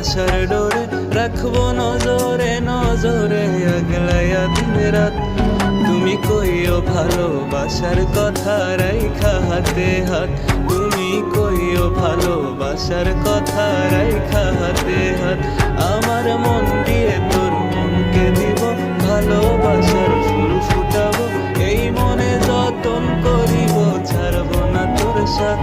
আশার ডোরে রাখবো নজরে নজরে আগলাইয়া দিন রাত। তুমি কইও ভালোবাসার কথা রাইখা হাতে হাত, তুমি কইও ভালোবাসার কথা রাইখা হাতে হাত। আমার মন দিয়ে তোর মনকে দিব, ভালোবাসার ফুল ফুটাবো, এই মনে যতন করিব ছাড়বো না তোর সাথ।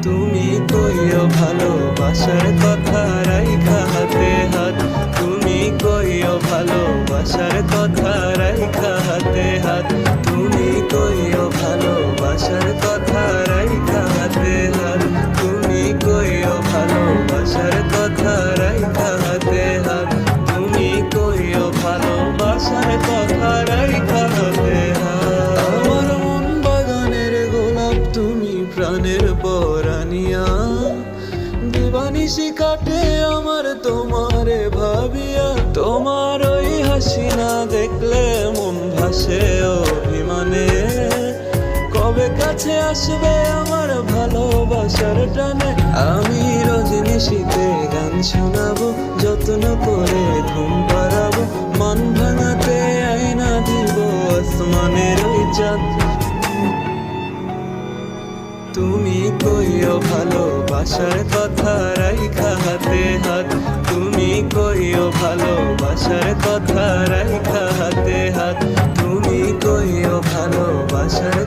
তুমি কইও ভালোবাসার কথা রাইখা হাতে হাত, তুমি কইও ভালোবাসার কথা রাইখা হাতে হাত, তুমি কইও ভালোবাসার কথা রাইখা হাতে হাত, তুমি কইও ভালোবাসার কথা রাইখা হাতে হাত, তুমি কইও ভালোবাসার কথা রাইখা হাতে হাত। আমার মন বাগানের গোলাপ তুমি প্রাণের পরানিয়া, দিবানিশি কাটে আমার তোমারে ভাবিয়া। তোমার ওই হাসি না দেখলে মন ভাসে অভিমানে, কবে কাছে আসবে আমার ভালোবাসার টানে। আমি রজনীশীতে গান শোনাবো, যত্ন করে ঘুম পাড়াবো, মন ভাঙাতে আয়না দিব আসমানের ওই চাঁদ। তুমি কইও ভালোবাসার কথা রাইখা হাতে হাত, তুমি কইও ভালোবাসার কথা রাইখা হাতে হাত, তুমি কইও ভালোবাসার